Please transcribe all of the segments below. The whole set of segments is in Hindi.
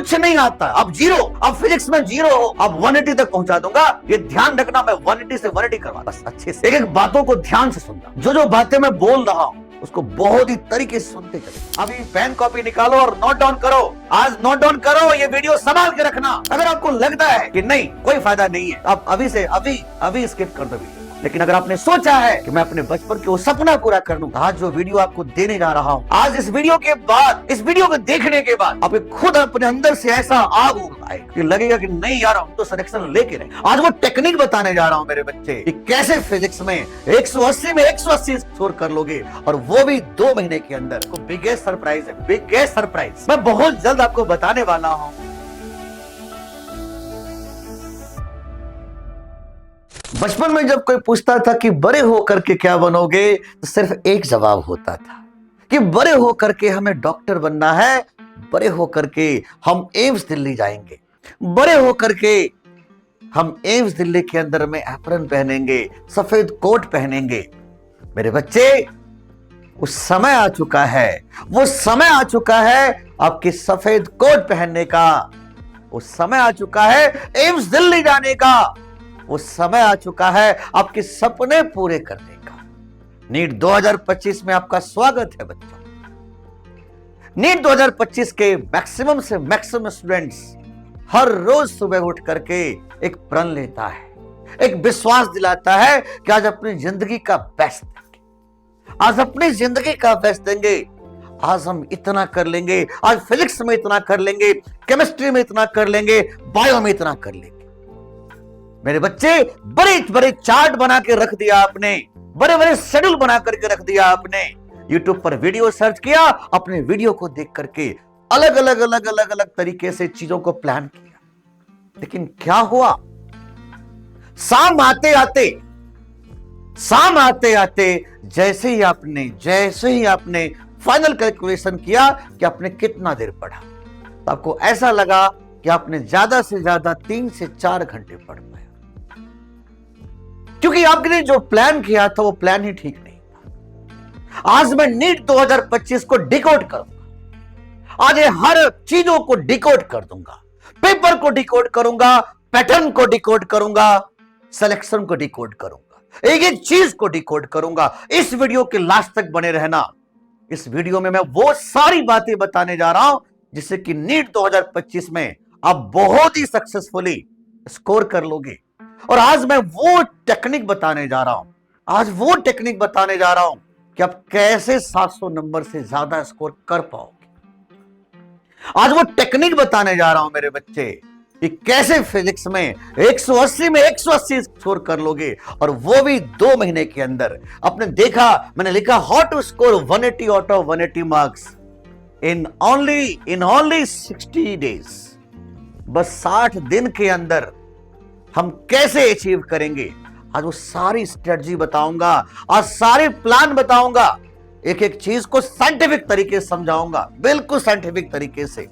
कुछ नहीं आता, अब जीरो, अब फिजिक्स में जीरो हो, अब 180 तक पहुंचा दूंगा। ये ध्यान रखना, मैं 180 से 180 करवा, बस अच्छे से एक एक बातों को ध्यान से सुनना। जो बातें मैं बोल रहा हूं उसको बहुत ही तरीके से सुनते चले। अभी पेन कॉपी निकालो और नोट डाउन करो, आज नोट डाउन करो, ये वीडियो संभाल के रखना। अगर आपको लगता है कि नहीं कोई फायदा नहीं है, आप अभी से अभी स्किप कर दो वीडियो। लेकिन अगर आपने सोचा है कि मैं अपने बचपन के वो सपना पूरा कर लूं, आज जो वीडियो आपको देने जा रहा हूं, आज इस वीडियो के बाद, इस वीडियो को देखने के बाद आप खुद अपने अंदर से ऐसा आग उठाएगा कि लगेगा कि नहीं यार हम तो सिलेक्शन लेके रहे। आज वो टेक्निक बताने जा रहा हूं मेरे बच्चे कि कैसे फिजिक्स में 180 में 180 स्कोर कर लोगे, और वो भी 2 महीने के अंदर। तो बिगेस्ट सरप्राइज है, बिगेस्ट सरप्राइज मैं बहुत जल्द आपको बताने वाला हूं। बचपन में जब कोई पूछता था कि बड़े होकर के क्या बनोगे, तो सिर्फ एक जवाब होता था कि बड़े होकर के हमें डॉक्टर बनना है, बड़े होकर के हम एम्स दिल्ली जाएंगे, बड़े होकर के हम एम्स दिल्ली के अंदर में एप्रन पहनेंगे, सफेद कोट पहनेंगे। मेरे बच्चे, वो समय आ चुका है, वो समय आ चुका है आपके सफेद कोट पहनने का, वो समय आ चुका है एम्स दिल्ली जाने का, वो समय आ चुका है आपके सपने पूरे करने का। नीट 2025 में आपका स्वागत है बच्चों। नीट 2025 के मैक्सिमम से मैक्सिमम स्टूडेंट्स हर रोज सुबह उठ करके एक प्रण लेता है, एक विश्वास दिलाता है कि आज अपनी जिंदगी का बेस्ट देंगे, आज अपनी जिंदगी का बेस्ट देंगे, आज हम इतना कर लेंगे, आज फिजिक्स में इतना कर लेंगे, केमिस्ट्री में इतना कर लेंगे, बायो में इतना कर लेंगे। मेरे बच्चे, बड़े बड़े चार्ट बना के रख दिया आपने, बड़े बड़े शेड्यूल बना करके रख दिया आपने। यूट्यूब पर वीडियो सर्च किया, अपने वीडियो को देख करके अलग अलग तरीके से चीजों को प्लान किया। लेकिन क्या हुआ, शाम आते आते जैसे ही आपने फाइनल कैलकुलेशन किया कि आपने कितना देर पढ़ा, तो आपको ऐसा लगा कि आपने ज्यादा से ज्यादा 3 से 4 घंटे पढ़ पाया, क्योंकि आपने जो प्लान किया था वो प्लान ही ठीक नहीं था। आज मैं नीट 2025 को डिकोड करूंगा, आज ये हर चीजों को डिकोड कर दूंगा, पेपर को डिकोड करूंगा, पैटर्न को डिकोड करूंगा, सिलेक्शन को डिकोड करूंगा, एक एक चीज को डिकोड करूंगा। इस वीडियो के लास्ट तक बने रहना। इस वीडियो में मैं वो सारी बातें बताने जा रहा हूं जिससे कि नीट 2025 में आप बहुत ही सक्सेसफुली स्कोर कर लोगे। और आज मैं वो टेक्निक बताने जा रहा हूं, कि आप कैसे 700 नंबर से ज्यादा स्कोर कर पाओगे। आज वो टेक्निक बताने जा रहा हूं मेरे बच्चे कि कैसे फिजिक्स में 180 में 180 स्कोर कर लोगे, और वो भी 2 महीने के अंदर। आपने देखा, मैंने लिखा how to score 180 out of 180 marks in only 60 days. बस 60 दिन के अंदर हम कैसे अचीव करेंगे, आज वो सारी स्ट्रेटजी बताऊंगा, आज सारे प्लान बताऊंगा, एक एक चीज को साइंटिफिक तरीके से समझाऊंगा, बिल्कुल साइंटिफिक तरीके से।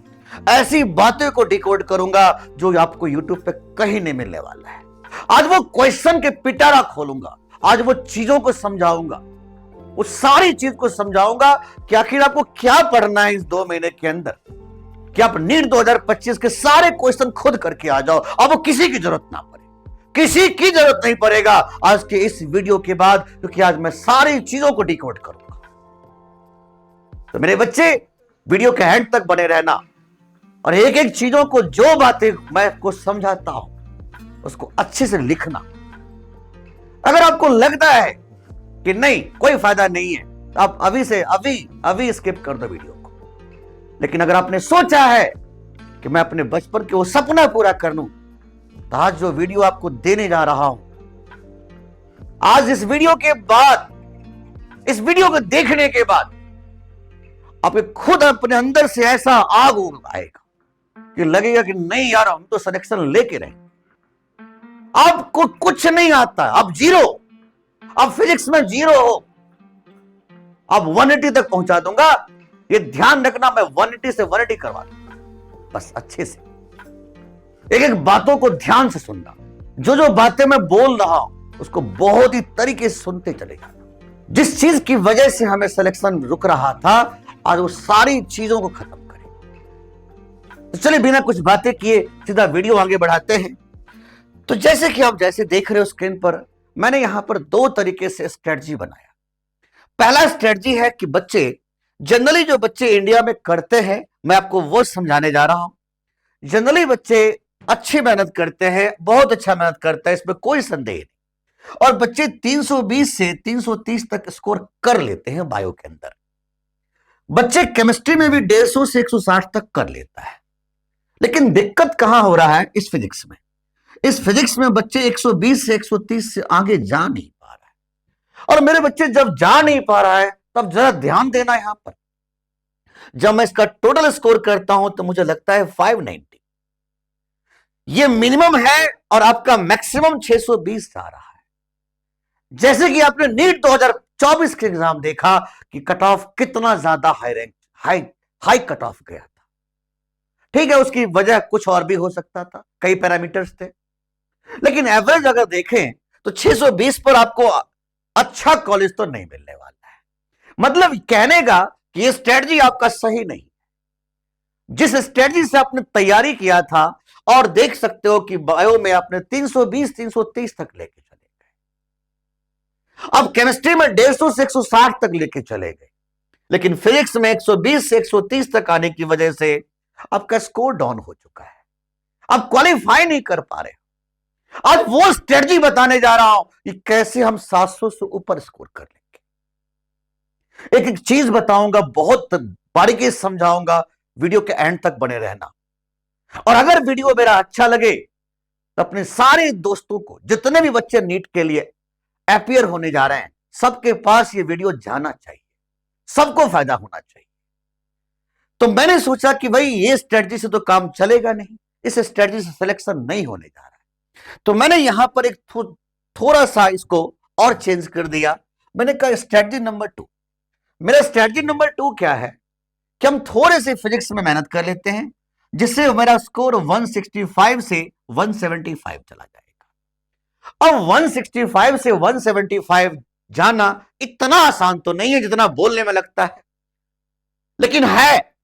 ऐसी बातें को डिकोड करूंगा जो आपको यूट्यूब पे कहीं नहीं मिलने वाला है। आज वो क्वेश्चन के पिटारा खोलूंगा, आज वो चीजों को समझाऊंगा, वो सारी चीज को समझाऊंगा कि आखिर आपको क्या पढ़ना है इस 2 महीने के अंदर, कि आप नीट 2025 के सारे क्वेश्चन खुद करके आ जाओ। अब वो किसी की जरूरत ना पड़े, किसी की जरूरत नहीं पड़ेगा आज के इस वीडियो के बाद, क्योंकि आज मैं सारी चीजों को डिकोड करूंगा। तो मेरे बच्चे, वीडियो के एंड तक बने रहना, और एक एक चीजों को, जो बातें मैं आपको समझाता हूं उसको अच्छे से लिखना। अगर आपको लगता है कि नहीं कोई फायदा नहीं है, तो आप अभी से अभी स्किप कर दो वीडियो को। लेकिन अगर आपने सोचा है कि मैं अपने बचपन के वो सपना पूरा कर लूं, तो आज जो वीडियो आपको देने जा रहा हूं, आज इस वीडियो के बाद, इस वीडियो को देखने के बाद आप खुद अपने अंदर से ऐसा आग उठाएगा कि लगेगा कि नहीं यार हम तो सिलेक्शन लेके रहे। आपको कुछ नहीं आता, अब जीरो, अब फिजिक्स में जीरो हो, अब 180 तक पहुंचा दूंगा। ये ध्यान रखना, मैं 180 से 180 करवा दूंगा, बस अच्छे से एक एक बातों को ध्यान से सुनना। जो बातें मैं बोल रहा हूं उसको बहुत ही तरीके से सुनते चले जाना। जिस चीज की वजह से हमें सिलेक्शन रुक रहा था, आज वो सारी चीजों को खत्म करें। तो चलिए बिना कुछ बातें किए सीधा वीडियो आगे बढ़ाते हैं। तो जैसे कि आप देख रहे हो स्क्रीन पर, मैंने यहां पर दो तरीके से स्ट्रेटजी बनाया। पहला स्ट्रेटजी है कि बच्चे जनरली जो बच्चे इंडिया में करते हैं, मैं आपको वो समझाने जा रहा हूं। जनरली बच्चे अच्छी मेहनत करते हैं, बहुत अच्छा मेहनत करते हैं, इसमें कोई संदेह नहीं। और बच्चे 320 से 330 तक स्कोर कर लेते हैं बायो के अंदर। बच्चे केमिस्ट्री में भी 150 से 160 तक कर लेता है। लेकिन दिक्कत कहां हो रहा है? इस फिजिक्स में। इस फिजिक्स में बच्चे 120 से 130 से आगे जा नहीं पा रहा है। और मेरे बच्चे जब जा नहीं पा रहा है, तब जरा ध्यान देना यहां पर। जब मैं इसका टोटल स्कोर करता हूं तो मुझे लगता है 590, ये मिनिमम है और आपका मैक्सिमम 620 आ रहा है। जैसे कि आपने नीट 2024 के एग्जाम देखा कि कट ऑफ कितना ज्यादा high rank, high cut off गया था। ठीक है, उसकी वजह कुछ और भी हो सकता था, कई पैरामीटर्स थे, लेकिन एवरेज अगर देखें तो 620 पर आपको अच्छा कॉलेज तो नहीं मिलने वाला है। मतलब कहने का कि ये स्ट्रेटजी आपका सही नहीं। जिस स्ट्रेटजी से आपने तैयारी किया था, और देख सकते हो कि बायो में आपने 320 330 तक लेके चले गए, अब केमिस्ट्री में 150 से 160 तक लेके चले गए, लेकिन फिजिक्स में 120 से 130 तक आने की वजह से आपका स्कोर डाउन हो चुका है। आप क्वालिफाई नहीं कर पा रहे। आज वो स्ट्रेटजी बताने जा रहा हूं कि कैसे हम 700 से ऊपर स्कोर कर लेंगे। एक एक चीज बताऊंगा, बहुत बारीकी से समझाऊंगा, वीडियो के एंड तक बने रहना। और अगर वीडियो मेरा अच्छा लगे तो अपने सारे दोस्तों को, जितने भी बच्चे नीट के लिए अपियर होने जा रहे हैं, सबके पास ये वीडियो जाना चाहिए, सबको फायदा होना चाहिए। तो मैंने सोचा कि भाई ये स्ट्रेटजी से तो काम चलेगा नहीं, इस स्ट्रेटजी से सिलेक्शन नहीं होने जा रहा है। तो मैंने यहां पर एक थोड़ा सा इसको और चेंज कर दिया। मैंने कहा स्ट्रेटजी नंबर 2। मेरा स्ट्रेटजी नंबर 2 क्या है कि हम थोड़े से फिजिक्स में मेहनत कर लेते हैं, जिससे मेरा स्कोर 165 से 175 चला जाएगा। अब 165 से 175 जाना इतना आसान तो नहीं है जितना बोलने में लगता है, लेकिन है।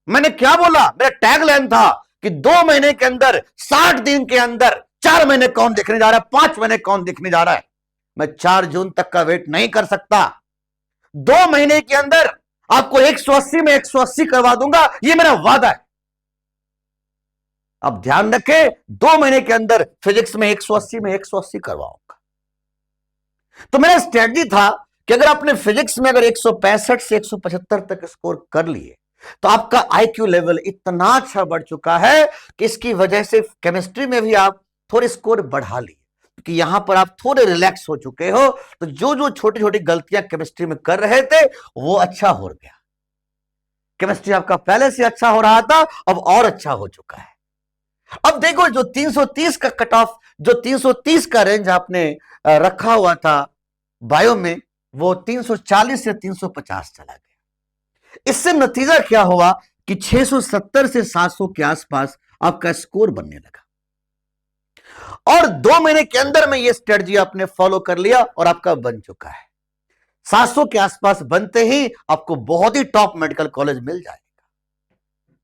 मैंने क्या बोला? मेरा टैग लाइन था कि 2 महीने के अंदर, 60 दिन के अंदर 4 महीने कौन देखने जा रहा है, 5 महीने कौन देखने जा रहा है। मैं 4 जून तक का वेट नहीं कर सकता। 2 महीने के अंदर आपको 180 में 180 करवा दूंगा, यह मेरा वादा है। अब ध्यान रखें, 2 महीने के अंदर फिजिक्स में 180 में 180 करवाऊंगा। तो मेरा स्ट्रेटजी था कि अगर आपने फिजिक्स में अगर 165 से 175 तक स्कोर कर लिए, तो आपका आईक्यू लेवल इतना अच्छा बढ़ चुका है कि इसकी वजह से केमिस्ट्री में भी आप थोड़े स्कोर बढ़ा लिए, कि यहां पर आप थोड़े रिलैक्स हो चुके हो। तो जो जो छोटी छोटी गलतियां केमिस्ट्री में कर रहे थे, वो अच्छा हो गया। केमिस्ट्री आपका पहले से अच्छा हो रहा था, अब और अच्छा हो चुका है। अब देखो, जो 330 का कट ऑफ, जो 330 का रेंज आपने रखा हुआ था बायो में, वो 340 से 350 चला गया। इससे नतीजा क्या हुआ कि 670 से 700 के आसपास आपका स्कोर बनने लगा। और 2 महीने के अंदर में ये स्ट्रेटजी आपने फॉलो कर लिया और आपका बन चुका है। 700 के आसपास बनते ही आपको बहुत ही टॉप मेडिकल कॉलेज मिल जाएगा।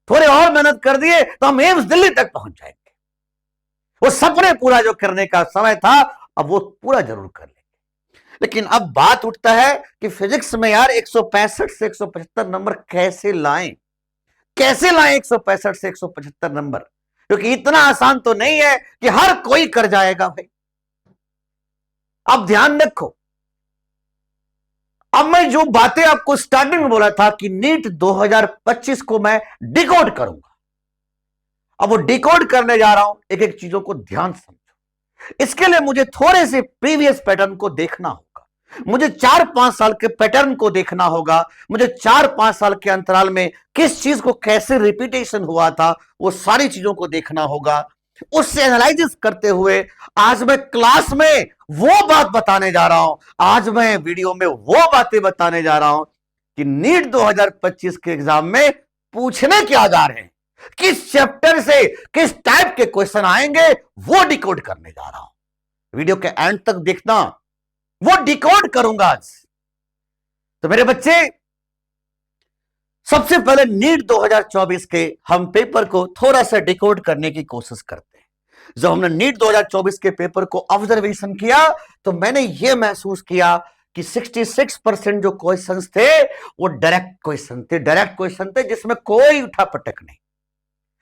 थोड़े और मेहनत कर दिए तो हम एम्स दिल्ली तक पहुंच जाएंगे। वो सपने पूरा जो करने का समय था, अब वो पूरा जरूर कर लेंगे। लेकिन अब बात उठता है कि फिजिक्स में यार 165 से 175 नंबर कैसे लाएं? कैसे लाएं 165 से 175 नंबर? क्योंकि इतना आसान तो नहीं है कि हर कोई कर जाएगा भाई। अब ध्यान रखो, अब मैं जो बातें आपको स्टार्टिंग में बोला था कि नीट 2025 को मैं डिकोड करूंगा, अब वो डिकोड करने जा रहा हूं। एक एक चीजों को ध्यान समझो। इसके लिए मुझे थोड़े से प्रीवियस पैटर्न को देखना होगा, मुझे 4-5 साल के पैटर्न को देखना होगा, मुझे 4-5 साल के अंतराल में किस चीज को कैसे रिपीटेशन हुआ था, वो सारी चीजों को देखना होगा। उससे एनालिसिस करते हुए आज मैं क्लास में वो बात बताने जा रहा हूं, आज मैं वीडियो में वो बातें बताने जा रहा हूं कि नीट 2025 के एग्जाम में पूछने क्या जा रहे हैं, किस चैप्टर से किस टाइप के क्वेश्चन आएंगे, वो डिकोड करने जा रहा हूं। वीडियो के एंड तक देखना, वो डिकोड करूंगा आज। तो मेरे बच्चे, सबसे पहले नीट 2024 के हम पेपर को थोड़ा सा डिकोड करने की कोशिश करते हैं। जब हमने नीट 2024 के पेपर को ऑब्जर्वेशन किया तो मैंने यह महसूस किया कि 66% जो क्वेश्चंस थे वो डायरेक्ट क्वेश्चन थे जिसमें कोई उठापटक नहीं,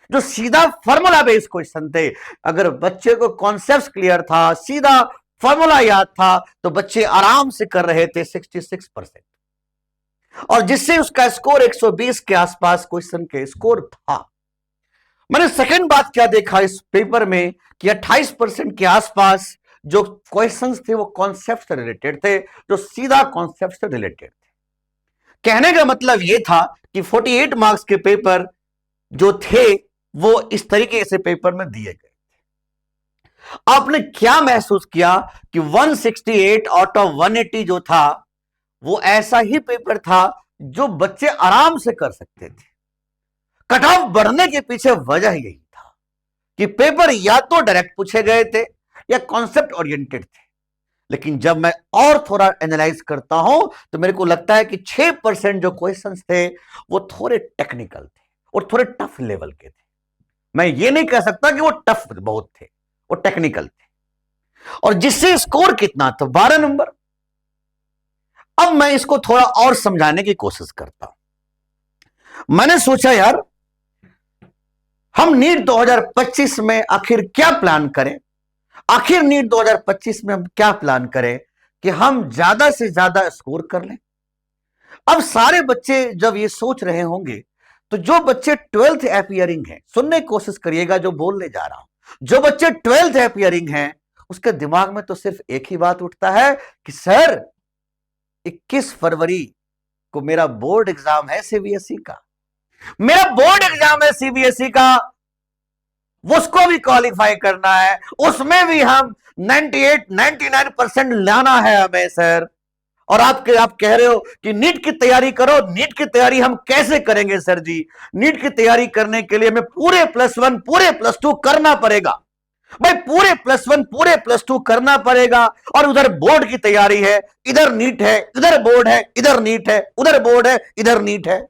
जो सीधा फॉर्मूला बेस्ड क्वेश्चन थे। अगर बच्चे को कॉन्सेप्ट क्लियर था, सीधा फॉर्मूला याद था, तो बच्चे आराम से कर रहे थे 66%, और जिससे उसका स्कोर 120 के आसपास क्वेश्चन के स्कोर था। मैंने सेकंड बात क्या देखा इस पेपर में कि 28% के आसपास जो क्वेश्चंस थे वो कॉन्सेप्ट से रिलेटेड थे, जो सीधा कॉन्सेप्ट से रिलेटेड थे। कहने का मतलब यह था कि 48 मार्क्स के पेपर जो थे वो इस तरीके से पेपर में दिए गए थे। आपने क्या महसूस किया कि 168 आउट ऑफ 180 जो था वो ऐसा ही पेपर था जो बच्चे आराम से कर सकते थे। कट ऑफ बढ़ने के पीछे वजह यही था कि पेपर या तो डायरेक्ट पूछे गए थे या कॉन्सेप्ट ओरिएंटेड थे। लेकिन जब मैं और थोड़ा एनालाइज करता हूं तो मेरे को लगता है कि 6% जो क्वेश्चंस थे वो थोड़े टेक्निकल थे और थोड़े टफ लेवल के थे। मैं ये नहीं कह सकता कि वो टफ बहुत थे, वो टेक्निकल थे। और जिससे स्कोर कितना था 12 नंबर। अब मैं इसको थोड़ा और समझाने की कोशिश करता हूं। मैंने सोचा यार हम नीट 2025 में आखिर क्या प्लान करें, आखिर नीट 2025 में हम क्या प्लान करें कि हम ज्यादा से ज्यादा स्कोर कर लें। अब सारे बच्चे जब ये सोच रहे होंगे तो जो बच्चे 12th अपीयरिंग हैं, सुनने की कोशिश करिएगा जो बोलने जा रहा हूं, जो बच्चे 12th अपीयरिंग हैं उसके दिमाग में तो सिर्फ एक ही बात उठता है कि सर 21 फरवरी को मेरा बोर्ड एग्जाम है सीबीएसई का, मेरा बोर्ड एग्जाम है सीबीएसई का, उसको भी क्वालिफाई करना है, उसमें भी हम 98-99% लाना है हमें सर। और आप कह रहे हो कि नीट की तैयारी करो। नीट की तैयारी हम कैसे करेंगे सर जी? नीट की तैयारी करने के लिए हमें पूरे +1 पूरे +2 करना पड़ेगा भाई, पूरे +1 पूरे +2 करना पड़ेगा। और उधर बोर्ड की तैयारी है, इधर नीट है, इधर बोर्ड है, इधर नीट है, उधर बोर्ड है, इधर नीट है।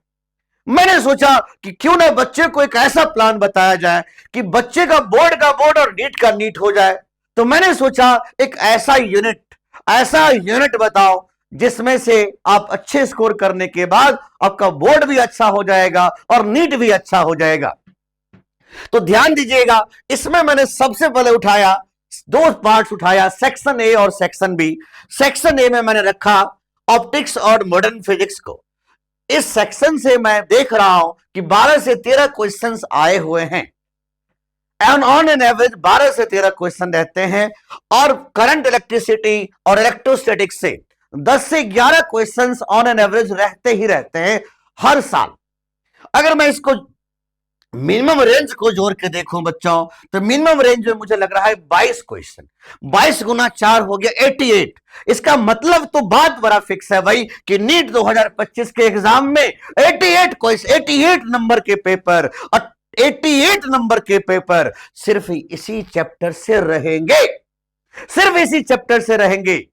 मैंने सोचा कि क्यों ना बच्चे को एक ऐसा प्लान बताया जाए कि बच्चे का बोर्ड और नीट का नीट हो जाए। तो मैंने सोचा एक ऐसा यूनिट बताओ जिसमें से आप अच्छे स्कोर करने के बाद आपका बोर्ड भी अच्छा हो जाएगा और नीट भी अच्छा हो जाएगा। तो ध्यान दीजिएगा, इसमें मैंने सबसे पहले उठाया, दो पार्ट्स उठाया, सेक्शन ए और सेक्शन बी। सेक्शन ए में मैंने रखा ऑप्टिक्स और मॉडर्न फिजिक्स को। इस सेक्शन से मैं देख रहा हूं कि 12 से 13 क्वेश्चंस आए हुए हैं, ऑन एन एवरेज 12 से 13 क्वेश्चन रहते हैं। और करंट इलेक्ट्रिसिटी और इलेक्ट्रोस्टैटिक्स से 10 से 11 क्वेश्चंस ऑन एन एवरेज रहते हैं हर साल। अगर मैं इसको मिनिमम रेंज को जोड़ के देखूं बच्चों तो मिनिमम रेंज में मुझे लग रहा है 22 क्वेश्चन। 22 गुना 4 हो गया 88। इसका मतलब तो बात बड़ा फिक्स है भाई कि नीट 2025 के एग्जाम में 88 नंबर के पेपर, और 88 नंबर के पेपर सिर्फ इसी चैप्टर से रहेंगे, सिर्फ इसी चैप्टर से रहेंगे।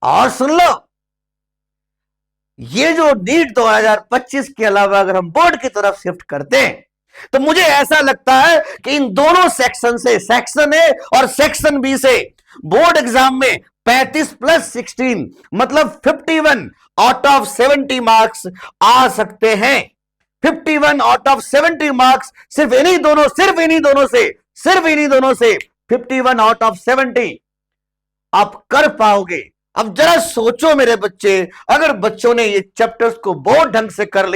और सुन लो, ये जो नीट 2025 के अलावा अगर हम बोर्ड की तरफ शिफ्ट करते हैं तो मुझे ऐसा लगता है कि इन दोनों सेक्शन से, सेक्शन ए और सेक्शन बी से बोर्ड एग्जाम में 35 + 16 मतलब 51 आउट ऑफ 70 मार्क्स आ सकते हैं। 51 आउट ऑफ 70 मार्क्स सिर्फ इन्हीं दोनों से 51 आउट ऑफ 70 आप कर पाओगे। अब जरा सोचो मेरे बच्चे, अगर बच्चों ने ये चैप्टर्स को बहुत ढंग से कर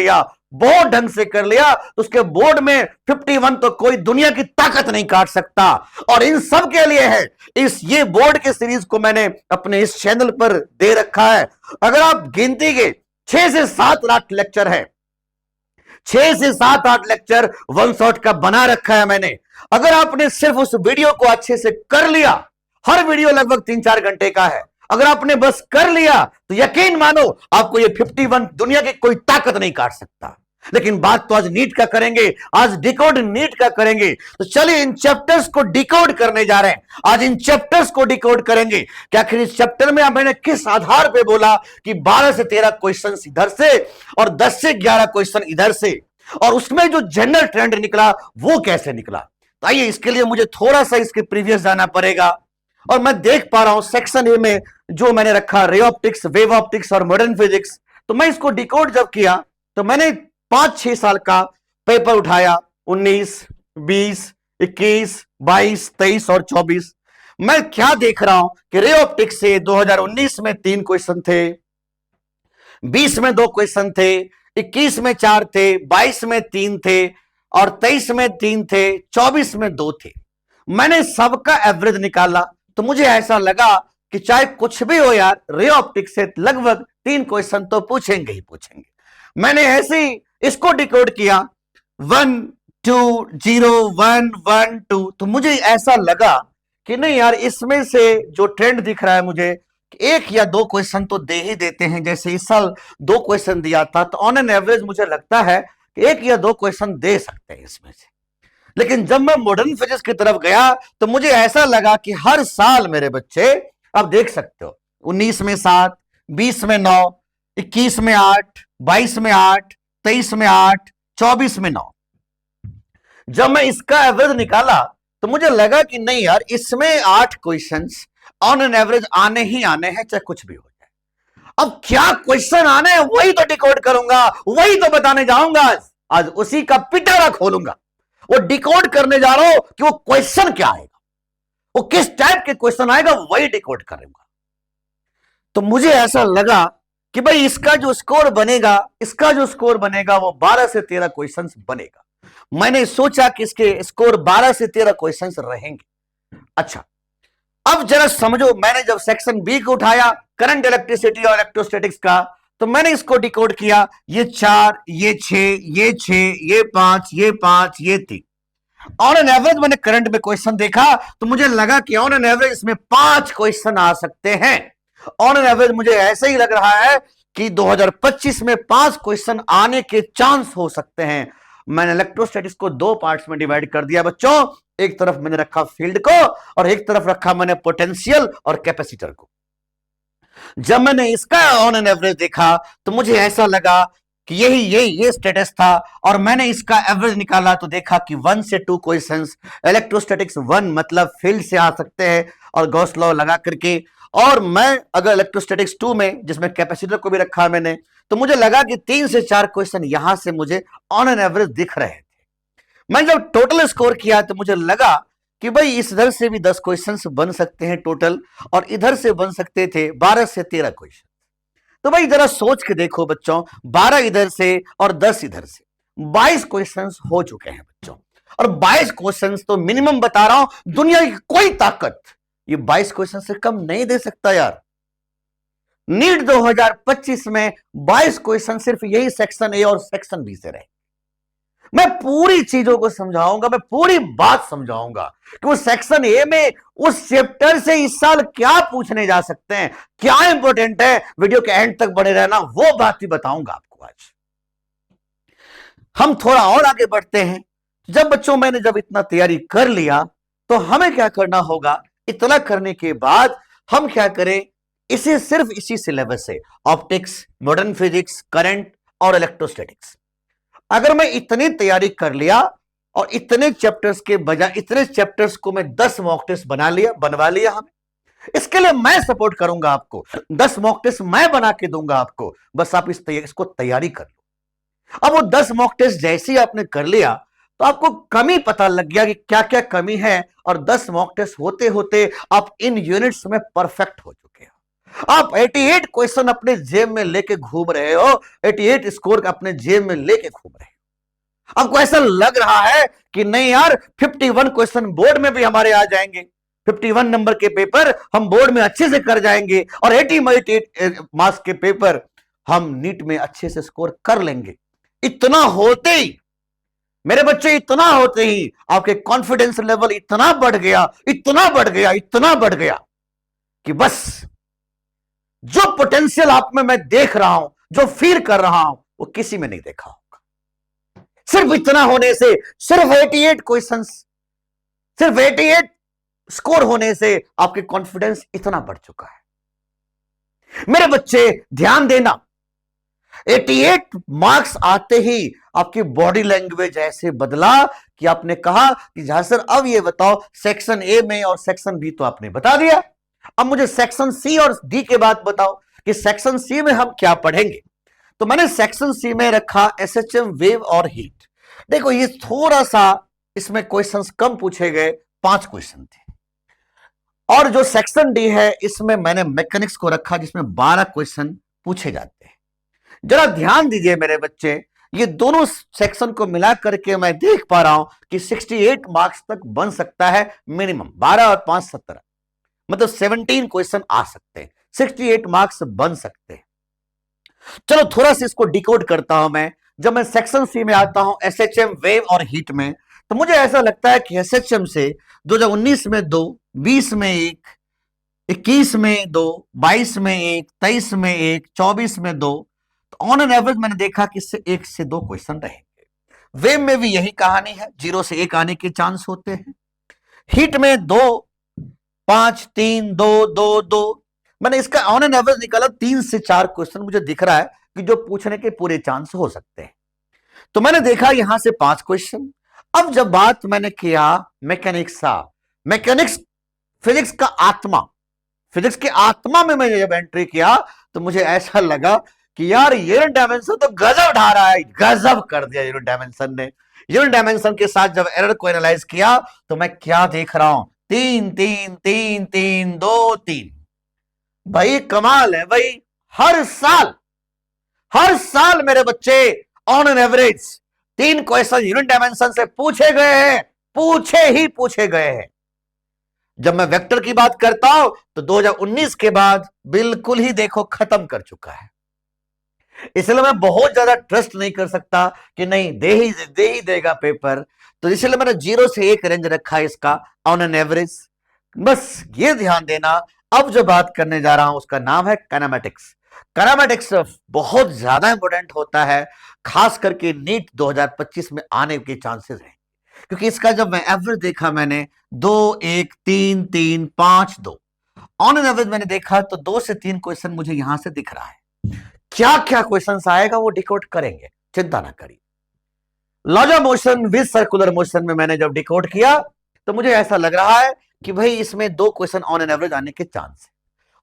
लिया तो उसके बोर्ड में 51 तो कोई दुनिया की ताकत नहीं काट सकता। और इन सब के लिए है ये बोर्ड के सीरीज को मैंने अपने इस चैनल पर दे रखा है। अगर आप गिनती के 6 से 7 8 लेक्चर है, 6 से 7 8 लेक्चर वन शॉट का बना रखा है मैंने। अगर आपने सिर्फ उस वीडियो को अच्छे से कर लिया, हर वीडियो लगभग 3-4 घंटे का है, अगर आपने बस कर लिया तो यकीन मानो आपको ये 51 दुनिया की कोई ताकत नहीं काट सकता। लेकिन बात तो आज नीट का करेंगे, आज डिकोड नीट का करेंगे। तो चलिए इन चैप्टर्स को डिकोड करने जा रहे हैं, आज इन चैप्टर्स को डिकोड करेंगे कि आखिर इस चैप्टर में मैंने किस आधार पे बोला कि 12 से 13 क्वेश्चन इधर से और 10 से 11 क्वेश्चन इधर से, और उसमें जो जनरल ट्रेंड निकला वो कैसे निकला। तो आइए, इसके लिए मुझे थोड़ा सा इसके प्रीवियस जाना पड़ेगा। और मैं देख पा रहा हूं सेक्शन ए में जो मैंने रखा रे ऑप्टिक्स, वेव ऑप्टिक्स और मॉडर्न फिजिक्स, तो मैं इसको डिकोड जब किया तो मैंने 5-6 साल का पेपर उठाया, 19, 20, 21, 22, 23 और 24। मैं क्या देख रहा हूं कि रे ऑप्टिक्स से 2019 में 3 क्वेश्चन थे, 20 में 2 क्वेश्चन थे, 21 में 4 थे, 22 में 3 थे और 23 में 3 थे, 24 में 2 थे। मैंने सबका एवरेज निकाला तो मुझे ऐसा लगा कि चाहे कुछ भी हो यार, रे ऑप्टिक्स से लगभग 3 क्वेश्चन तो पूछेंगे ही पूछेंगे। मैंने ऐसे ही इसको डिकोड किया 1 2 0 1 1 2, तो मुझे ऐसा लगा कि नहीं यार, इसमें से जो ट्रेंड दिख रहा है मुझे, एक या 2 क्वेश्चन तो दे ही देते हैं। जैसे इस साल 2 क्वेश्चन दिया था, तो ऑन एन एवरेज मुझे लगता है कि 1 या 2 क्वेश्चन दे सकते हैं इसमें से। लेकिन जब मैं मॉडर्न फिजिक्स की तरफ गया तो मुझे ऐसा लगा कि हर साल मेरे बच्चे, आप देख सकते हो, 19 में 7, 20 में 9, 21 में 8, 22 में 8, 23 में 8, 24 में 9। जब मैं इसका एवरेज निकाला तो मुझे लगा कि नहीं यार, इसमें 8 क्वेश्चंस ऑन एन एवरेज आने ही आने हैं, चाहे कुछ भी हो जाए। अब क्या क्वेश्चन आने हैं वही तो डिकोड करूंगा, वही तो बताने जाऊंगा। आज उसी का पिटारा खोलूंगा, वो डिकोड करने जा रहा हूं कि वो क्वेश्चन क्या आएगा, वो किस टाइप के क्वेश्चन आएगा, वही डिकोड करूंगा। तो मुझे ऐसा लगा कि भाई इसका जो स्कोर बनेगा, इसका जो स्कोर बनेगा वो 12 से 13 क्वेश्चंस बनेगा। मैंने सोचा कि इसके स्कोर 12 से 13 क्वेश्चंस रहेंगे। अच्छा, अब जरा समझो, मैंने जब सेक्शन बी को उठाया, करंट इलेक्ट्रिसिटी और इलेक्ट्रोस्टैटिक्स का, तो मैंने इसको डिकोड किया, ये 4, ये 6, ये 6, ये 5, ये 5, ये 3। ऑन एन एवरेज मैंने करंट में क्वेश्चन देखा तो मुझे लगा कि ऑन एन एवरेज इसमें 5 क्वेश्चन आ सकते हैं। ऑन एन एवरेज मुझे ऐसे ही लग रहा है कि 2025 में 5 क्वेश्चन आने के चांस हो सकते हैं। मैंने इलेक्ट्रोस्टैटिक्स को 2 पार्ट्स में डिवाइड कर दिया बच्चों। एक तरफ मैंने रखा फील्ड को और एक तरफ रखा मैंने पोटेंशियल और कैपेसिटर को। जब मैंने इसका ऑन एन एवरेज देखा तो मुझे ऐसा लगा कि ये स्टेटस था, और मैंने इसका एवरेज निकाला तो देखा कि 1 से 2 क्वेश्चंस इलेक्ट्रोस्टैटिक्स 1 मतलब फील्ड से आ सकते हैं और गॉस लॉ लगा करके। और मैं अगर इलेक्ट्रोस्टैटिक्स 2 में, जिसमें कैपेसिटर को भी रखा मैंने, तो मुझे लगा कि 3 से 4 क्वेश्चन यहां से मुझे ऑन एन एवरेज दिख रहे थे। मैं जब टोटल स्कोर किया तो मुझे लगा कि भाई इस इधर से भी 10 क्वेश्चंस बन सकते हैं टोटल, और इधर से बन सकते थे 12 से 13 क्वेश्चन। तो भाई जरा सोच के देखो बच्चों, 12 इधर से और 10 इधर से, 22 क्वेश्चंस हो चुके हैं बच्चों। और 22 क्वेश्चंस तो मिनिमम बता रहा हूं, दुनिया की कोई ताकत ये 22 क्वेश्चन से कम नहीं दे सकता यार। नीट 2025 में 22 क्वेश्चन सिर्फ यही सेक्शन ए और सेक्शन बी से रहे। मैं पूरी चीजों को समझाऊंगा, मैं पूरी बात समझाऊंगा कि वो सेक्शन ए में उस चैप्टर से इस साल क्या पूछने जा सकते हैं, क्या इंपॉर्टेंट है। वीडियो के एंड तक बने रहना, वो बात भी बताऊंगा आपको आज। हम थोड़ा और आगे बढ़ते हैं। जब बच्चों मैंने जब इतना तैयारी कर लिया तो हमें क्या करना होगा। इतना करने के बाद हम क्या करें, इसे सिर्फ इसी सिलेबस से, ऑप्टिक्स, मॉडर्न फिजिक्स, करंट और इलेक्ट्रोस्टैटिक्स, अगर मैं इतनी तैयारी कर लिया और इतने चैप्टर्स के बजाय इतने चैप्टर्स को मैं 10 मॉक टेस्ट बनवा लिया हमें, इसके लिए मैं सपोर्ट करूंगा आपको। 10 मॉक टेस्ट मैं बना के दूंगा आपको, बस आप इसको तैयारी कर लो। अब वो 10 मॉक टेस्ट जैसे ही आपने कर लिया तो आपको कमी पता लग गया कि क्या क्या कमी है, और 10 मॉक टेस्ट होते होते आप इन यूनिट्स में परफेक्ट हो चुके हो। आप 88 क्वेश्चन अपने जेब में लेके घूम रहे हो, 88 स्कोर अपने जेब में लेके घूम रहे हो। आपको ऐसा लग रहा है कि नहीं यार, 51 क्वेश्चन बोर्ड में भी हमारे आ जाएंगे, 51 नंबर के पेपर हम बोर्ड में अच्छे से कर जाएंगे, और 80 मार्क्स के पेपर हम नीट में अच्छे से स्कोर कर लेंगे। इतना होते ही मेरे बच्चे, इतना होते ही आपके कॉन्फिडेंस लेवल इतना बढ़ गया, इतना बढ़ गया, इतना बढ़ गया कि बस जो पोटेंशियल आप में मैं देख रहा हूं, जो फील कर रहा हूं, वो किसी में नहीं देखा होगा। सिर्फ इतना होने से, सिर्फ 88 क्वेश्चंस, सिर्फ 88 स्कोर होने से आपके कॉन्फिडेंस इतना बढ़ चुका है। मेरे बच्चे ध्यान देना, 88 मार्क्स आते ही आपकी बॉडी लैंग्वेज ऐसे बदला कि आपने कहा कि जहां सर अब ये बताओ सेक्शन ए में और सेक्शन बी तो आपने बता दिया, अब मुझे सेक्शन सी और डी के बाद बताओ कि सेक्शन सी में हम क्या पढ़ेंगे। तो मैंने सेक्शन सी में रखा एसएचएम, वेव और हीट। देखो ये थोड़ा सा इसमें क्वेश्चंस कम पूछे गए, 5 क्वेश्चन थे। और जो सेक्शन डी है इसमें मैंने मैकेनिक्स को रखा जिसमें 12 क्वेश्चन पूछे जाते हैं। जरा ध्यान दीजिए मेरे बच्चे, ये दोनों सेक्शन को मिला करके मैं देख पा रहा हूं कि 68 मार्क्स तक बन सकता है मिनिमम, 12 और 5 17, मतलब 17 क्वेश्चन आ सकते हैं, 68 मार्क्स बन सकते हैं। चलो थोड़ा सा इसको डिकोड करता हूं मैं। जब मैं सेक्शन सी में आता हूं एसएचएम, वेव और हीट में, तो मुझे ऐसा लगता है कि एसएचएम से 2019 में 2, 20 में 1, 21 में 2, 22 में 1, 23 में 1, 24 में 2, तो ऑन एन एवरेज मैंने देखा कि इससे 1 से 2 क्वेश्चन रहेंगे। वेव में भी यही कहानी है, 0 से 1 आने के चांस होते हैं। हीट में 2, 5, 3, 2, 2, 2, मैंने इसका ऑन एन एवरेज निकाला, 3 से 4 क्वेश्चन मुझे दिख रहा है कि जो पूछने के पूरे चांस हो सकते हैं। तो मैंने देखा यहां से 5 क्वेश्चन। अब जब बात मैंने किया मैकेनिक्स का, मैकेनिक्स फिजिक्स का आत्मा, फिजिक्स के आत्मा में मैंने जब एंट्री किया तो मुझे ऐसा लगा कि यार यूनिट डायमेंशन तो गजब ढा रहा है, गजब कर दिया यूनिट डायमेंशन ने। यूनिट डायमेंशन के साथ जब एरर को एनालाइज किया तो मैं क्या देख रहा हूं, 3 3 3 3 2 3। भाई कमाल है भाई, हर साल मेरे बच्चे on an average 3 question unit dimension से पूछे गए हैं, पूछे गए हैं। जब मैं वेक्टर की बात करता हूं तो 2019 के बाद बिल्कुल ही देखो खत्म कर चुका है। इसलिए मैं बहुत ज्यादा ट्रस्ट नहीं कर सकता कि नहीं दे ही देगा पेपर, तो इसलिए मैंने 0 से 1 रेंज रखा है इसका ऑन एन एवरेज। बस ये ध्यान देना, अब जो बात करने जा रहा हूं उसका नाम है काइनेमेटिक्स। काइनेमेटिक्स बहुत ज्यादा इंपॉर्टेंट होता है, खास करके नीट 2025 में आने के चांसेस हैं, क्योंकि इसका जब मैं एवरेज देखा मैंने 2 1 3 3 5 2 ऑन एन एवरेज मैंने देखा तो 2 से 3 क्वेश्चन मुझे यहां से दिख रहा है। क्या क्या क्वेश्चन आएगा वो डिकोड करेंगे, चिंता ना करिए। Laws of motion with circular motion में मैंने जब डिकोड किया तो मुझे ऐसा लग रहा है कि भाई इसमें 2 क्वेश्चन ऑन एन एवरेज आने के चांस है।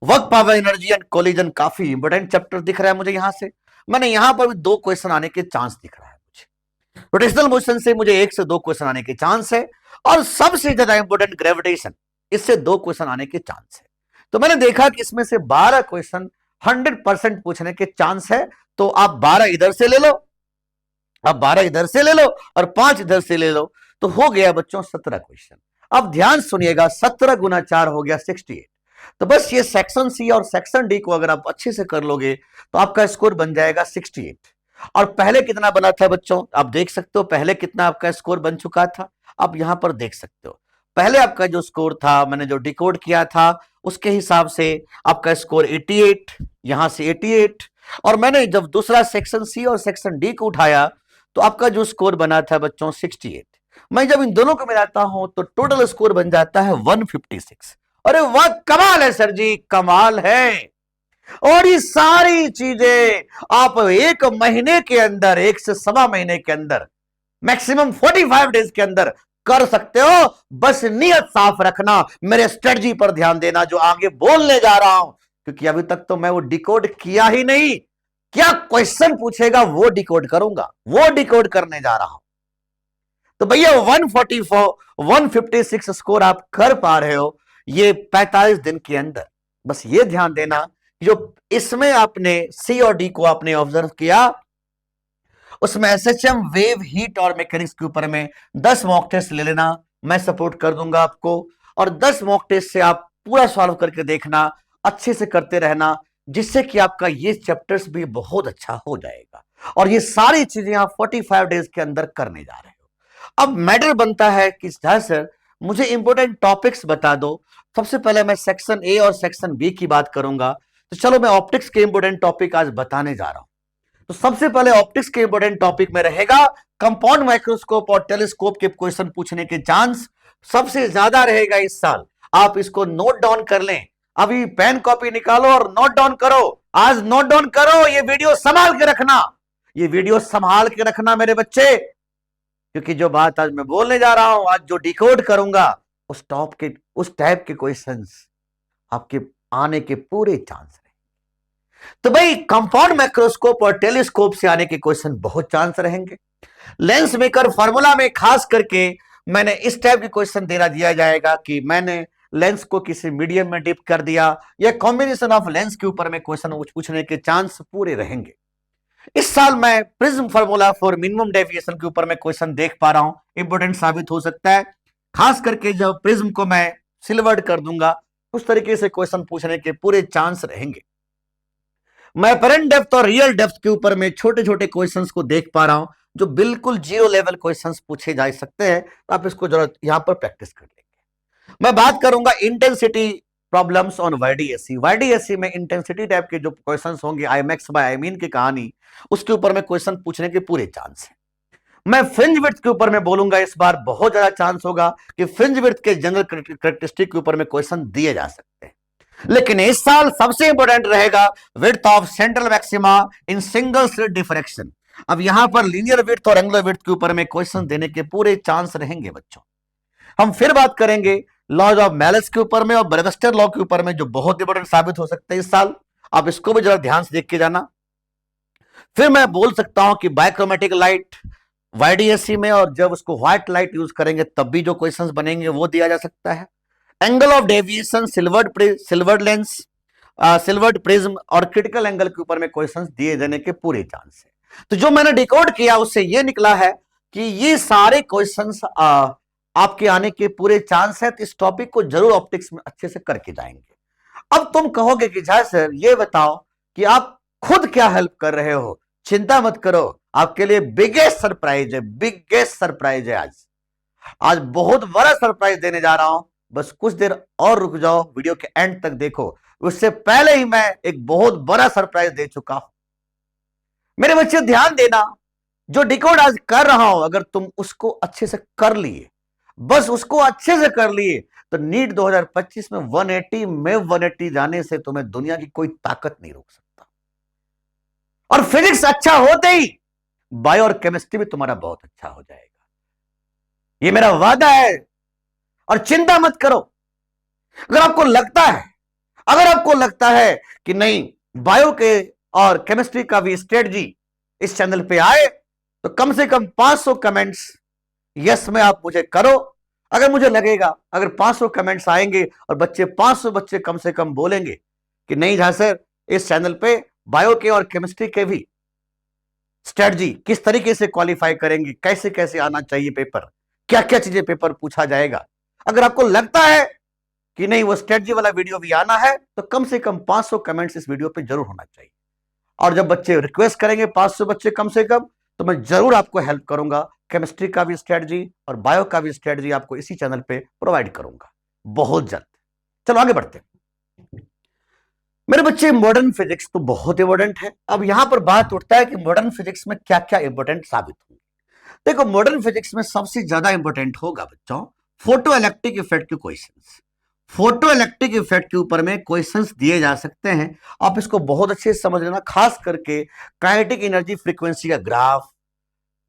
Work, power, energy and collision काफी इंपॉर्टेंट चैप्टर दिख रहा है मुझे यहां से, मैंने यहां पर भी 2 क्वेश्चन आने के चांस दिख रहा है मुझे। रोटेशनल मोशन से मुझे 1 से 2 क्वेश्चन आने के चांस है, और सबसे ज्यादा इंपॉर्टेंट ग्रेविटेशन, इससे 2 क्वेश्चन आने के चांस है। तो मैंने देखा कि इसमें से 12 क्वेश्चन 100% पूछने के चांस है, तो आप 12 इधर से ले लो, अब 12 इधर से ले लो और 5 इधर से ले लो, तो हो गया बच्चों 17 क्वेश्चन। अब ध्यान सुनिएगा, 17 गुना 4 हो गया 68। तो बस ये सेक्शन सी और सेक्शन डी को अगर आप अच्छे से कर लोगे तो आपका स्कोर बन जाएगा 68। और पहले कितना बना था बच्चों, आप देख सकते हो पहले कितना आपका स्कोर बन चुका था, आप यहां पर देख सकते हो। पहले आपका जो स्कोर था, मैंने जो डिकोड किया था उसके हिसाब से आपका स्कोर 88, यहां से 88, और मैंने जब दूसरा सेक्शन सी और सेक्शन डी को उठाया तो आपका जो स्कोर बना था बच्चों 68। मैं जब इन दोनों को मिलाता हूं तो टोटल स्कोर बन जाता है 156। अरे वाह, कमाल है सर जी, कमाल है। और ये सारी चीजें आप 1 महीने के अंदर, 1 से 1.25 महीने के अंदर, मैक्सिमम 45 डेज के अंदर कर सकते हो। बस नियत साफ रखना, मेरे स्ट्रेटजी पर ध्यान देना जो आगे बोलने जा रहा हूं, क्योंकि अभी तक तो मैं वो डिकोड किया ही नहीं। क्या क्वेश्चन पूछेगा वो डिकोड करूंगा, वो डिकोड करने जा रहा हूं। तो भैया 144 156 स्कोर आप कर पा रहे हो ये 45 दिन के अंदर। बस ये ध्यान देना जो इसमें आपने सी और डी को आपने ऑब्जर्व किया, उसमें एसएचएम, वेव, हीट और मैकेनिक्स के ऊपर में 10 मॉक टेस्ट ले लेना, मैं सपोर्ट कर दूंगा आपको। और 10 मॉक टेस्ट से आप पूरा सॉल्व करके देखना, अच्छे से करते रहना, जिससे कि आपका ये चैप्टर्स भी बहुत अच्छा हो जाएगा। और ये सारी चीजें आप 45 डेज के अंदर करने जा रहे हो। अब मैटर बनता है कि सर मुझे इंपॉर्टेंट टॉपिक्स बता दो। सबसे पहले मैं सेक्शन ए और सेक्शन बी की बात करूंगा, तो चलो मैं ऑप्टिक्स के इंपॉर्टेंट टॉपिक आज बताने जा रहा हूं। तो तो सबसे पहले ऑप्टिक्स के इंपॉर्टेंट टॉपिक में रहेगा कंपाउंड माइक्रोस्कोप और टेलीस्कोप के क्वेश्चन पूछने के चांस सबसे ज्यादा रहेगा इस साल। आप इसको नोट डाउन कर लें, अभी पेन कॉपी निकालो और नोट डाउन करो। आज नोट डाउन करो, ये वीडियो संभाल के रखना, ये वीडियो संभाल के रखना मेरे बच्चे, क्योंकि जो बात आज मैं बोलने जा रहा हूं, आज जो डिकोड करूंगा, उस टाइप के क्वेश्चंस आपके आने के पूरे चांस रहेंगे। तो भाई कंपाउंड माइक्रोस्कोप और टेलीस्कोप से आने के क्वेश्चन बहुत चांस रहेंगे। लेंस मेकर फार्मूला में खास करके मैंने इस टाइप के क्वेश्चन दिया जाएगा कि मैंने लेंस को किसी मीडियम में डिप कर दिया, या कॉम्बिनेशन ऑफ लेंस के ऊपर में क्वेश्चन पूछने के चांस पूरे रहेंगे। इस साल मैं prism formula for minimum deviation के ऊपर में क्वेश्चन देख पा रहा हूं, इंपोर्टेंट साबित हो सकता है। खास करके जब प्रिज्म को मैं सिल्वर्ड कर दूंगा, उस तरीके से क्वेश्चन पूछने के पूरे चांस रहेंगे। मैं अपरेंट डेप्थ और रियल डेप्थ के ऊपर में छोटे छोटे क्वेश्चंस को देख पा रहा हूं, जो बिल्कुल जीरो लेवल क्वेश्चंस पूछे जा सकते हैं। तो आप इसको जरूरत यहां पर प्रैक्टिस कर लेंगे। मैं बात करूंगा intensity problems on YDSC. YDSC में इंटेंसिटी टाइप के जो क्वेश्चंस होंगे, आईमैक्स बाय आईमीन की कहानी, उसके ऊपर में क्वेश्चन पूछने के पूरे चांस है। मैं फ्रिंज विड्थ के ऊपर में बोलूंगा, इस बार बहुत ज्यादा चांस होगा कि फ्रिंज विड्थ के जनरल कैरेक्टरिस्टिक के ऊपर में क्वेश्चन दिए जा सकते हैं। लेकिन इस साल सबसे इंपॉर्टेंट रहेगा width of central maxima in single slit diffraction. अब यहां पर लीनियर विड्थ और एंगुलर विड्थ के ऊपर में क्वेश्चन देने के पूरे चांस रहेंगे बच्चों। हम फिर बात करेंगे लॉज ऑफ मैलस के ऊपर में और ब्रेवस्टर लॉ के ऊपर में, जो बहुत इंपॉर्टेंट साबित हो सकते हैं इस साल। आप इसको भी जरा ध्यान से देख के जाना। फिर मैं बोल सकता हूं कि बायक्रोमेटिक लाइट वाईडीएससी में, और जब उसको व्हाइट लाइट यूज करेंगे तब भी जो क्वेश्चंस बनेंगे वो दिया जा सकता है। Angle of deviation, silvered lens, silvered prism और क्रिटिकल एंगल के ऊपर में क्वेश्चंस दिए जाने के पूरे चांस है। तो जो मैंने डिकोड किया उससे ये निकला है कि ये सारे क्वेश्चंस आपके आने के पूरे चांस है। तो इस टॉपिक को जरूर ऑप्टिक्स में अच्छे से करके जाएंगे। अब तुम कहोगे कि झा सर ये बताओ कि आप खुद क्या हेल्प कर रहे हो। चिंता मत करो, आपके लिए बिगेस्ट सरप्राइज है, बिगेस्ट सरप्राइज है। आज बहुत बड़ा सरप्राइज देने जा रहा हूं, बस कुछ देर और रुक जाओ, वीडियो के एंड तक देखो। उससे पहले ही मैं एक बहुत बड़ा सरप्राइज दे चुका हूं। मेरे बच्चे ध्यान देना, जो डिकोड आज कर रहा हूं, अगर तुम उसको अच्छे से कर लिए, बस उसको अच्छे से कर लिए, तो नीट 2025 में 180 जाने से तुम्हें दुनिया की कोई ताकत नहीं रोक सकता। और फिजिक्स अच्छा होते ही बायो और केमिस्ट्री भी तुम्हारा बहुत अच्छा हो जाएगा, ये मेरा वादा है। और चिंता मत करो, अगर आपको लगता है कि नहीं बायो के और केमिस्ट्री का भी स्ट्रेटजी इस चैनल पे आए, तो कम से कम 500 कमेंट्स यस में आप मुझे करो। अगर मुझे लगेगा अगर 500 कमेंट्स आएंगे और 500 बच्चे कम से कम बोलेंगे कि नहीं झा सर, इस चैनल पे बायो के और केमिस्ट्री के भी स्ट्रेटजी किस तरीके से क्वालिफाई करेंगे, कैसे कैसे आना चाहिए पेपर, क्या क्या चीजें पेपर पूछा जाएगा, अगर आपको लगता है कि नहीं वो स्ट्रेटजी वाला वीडियो भी आना है, तो कम से कम 500 कमेंट्स इस वीडियो पे जरूर होना चाहिए। और जब बच्चे रिक्वेस्ट करेंगे 500 बच्चे कम से कम, तो मैं जरूर आपको हेल्प करूंगा। केमिस्ट्री का भी स्ट्रेटजी और बायो का भी स्ट्रेटजी आपको इसी चैनल पे प्रोवाइड करूंगा बहुत जल्द। चलो आगे बढ़ते हैं मेरे बच्चे। मॉडर्न फिजिक्स तो बहुत इंपॉर्टेंट है। अब यहां पर बात उठता है कि मॉडर्न फिजिक्स में क्या क्या इंपॉर्टेंट साबित होंगे। देखो, मॉडर्न फिजिक्स में सबसे ज्यादा इंपॉर्टेंट होगा बच्चों फोटो इलेक्ट्रिक इफेक्ट के क्वेश्चंस। फोटो इलेक्ट्रिक इफेक्ट के ऊपर में क्वेश्चंस दिए जा सकते हैं, आप इसको बहुत अच्छे से समझ लेना। खास करके काइनेटिक एनर्जी फ्रीक्वेंसी का ग्राफ,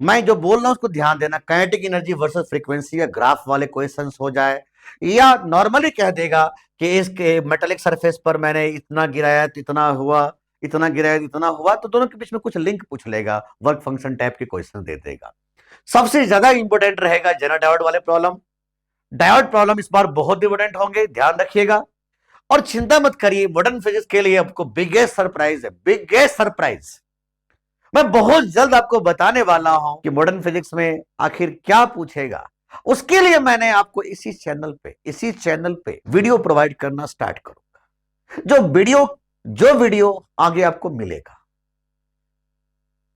मैं जो बोल रहा हूं उसको ध्यान देना। काइनेटिक एनर्जी वर्सेस फ्रीक्वेंसी का ग्राफ वाले क्वेश्चंस हो जाए, या नॉर्मली कह देगा कि इसके मेटालिक सरफेस पर मैंने इतना गिराया तो इतना हुआ, इतना गिराया तो इतना हुआ, तो दोनों के बीच में कुछ लिंक पूछ लेगा, वर्क फंक्शन टाइप के क्वेश्चन दे देगा। सबसे ज्यादा इंपॉर्टेंट रहेगा जेनर डायोड वाले प्रॉब्लम। डायोड प्रॉब्लम इस बार बहुत इंपॉर्टेंट होंगे, ध्यान रखिएगा। और चिंता मत करिए, मॉडर्न फिजिक्स के लिए आपको बिगेस्ट सरप्राइज है, बिगेस्ट सरप्राइज। मैं बहुत जल्द आपको बताने वाला हूं कि मॉडर्न फिजिक्स में आखिर क्या पूछेगा। उसके लिए मैंने आपको इसी चैनल पे वीडियो प्रोवाइड करना स्टार्ट करूंगा। जो वीडियो आगे आपको मिलेगा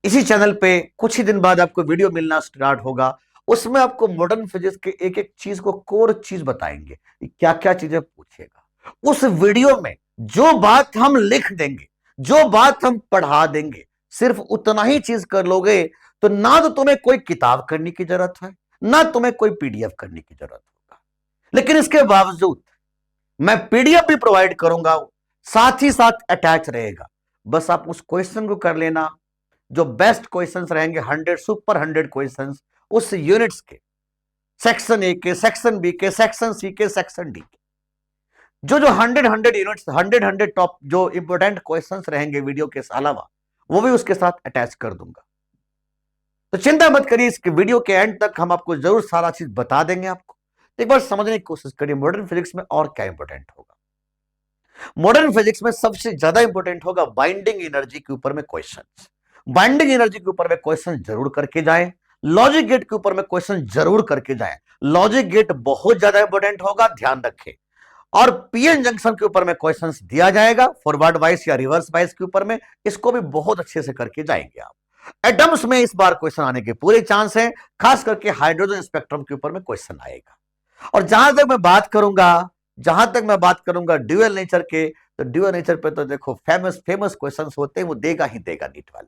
इसी चैनल पे, कुछ ही दिन बाद आपको वीडियो मिलना स्टार्ट होगा। उसमें आपको मॉडर्न फिजिक्स के एक एक चीज को, कोर चीज बताएंगे, क्या क्या चीजें पूछेगा। उस वीडियो में जो बात हम लिख देंगे, जो बात हम पढ़ा देंगे, सिर्फ उतना ही चीज कर लोगे तो ना तो तुम्हें कोई किताब करने की जरूरत है, ना तुम्हें कोई पीडीएफ करने की जरूरत होगा। लेकिन इसके बावजूद मैं पीडीएफ भी प्रोवाइड करूंगा, साथ ही साथ अटैच रहेगा। बस आप उस क्वेश्चन को कर लेना, जो बेस्ट क्वेश्चंस रहेंगे 100 सुपर 100 क्वेश्चंस उस यूनिट्स के, सेक्शन ए के, सेक्शन बी के, सेक्शन सी के, सेक्शन डी के, जो जो 100 यूनिट्स 100 टॉप जो इंपोर्टेंट क्वेश्चंस रहेंगे वीडियो के अलावा, वो भी उसके साथ अटैच कर दूंगा। तो चिंता मत करिए, इसके वीडियो के एंड तक हम आपको जरूर सारा चीज बता देंगे। आपको एक बार समझने की कोशिश करिए मॉडर्न फिजिक्स में और क्या इंपॉर्टेंट होगा। मॉडर्न फिजिक्स में सबसे ज्यादा इंपॉर्टेंट होगा बाइंडिंग एनर्जी के ऊपर में क्वेश्चंस। बाइंडिंग एनर्जी के ऊपर में क्वेश्चन जरूर करके जाएं। लॉजिक गेट के ऊपर में क्वेश्चन जरूर करके जाएं। लॉजिक गेट बहुत ज्यादा इंपॉर्टेंट होगा, ध्यान रखें। और पीएन जंक्शन के ऊपर में क्वेश्चंस दिया जाएगा, फॉरवर्ड वाइज या रिवर्स वाइज के ऊपर में, इसको भी बहुत अच्छे से करके जाएंगे आप। एटम्स में इस बार क्वेश्चन आने के पूरे चांस हैं, खास करके हाइड्रोजन स्पेक्ट्रम के ऊपर में क्वेश्चन आएगा। और जहां तक मैं बात करूंगा ड्यूअल नेचर के, तो ड्यूअल नेचर पे तो देखो फेमस क्वेश्चंस होते हैं, वो देगा ही देगा नीट वाले।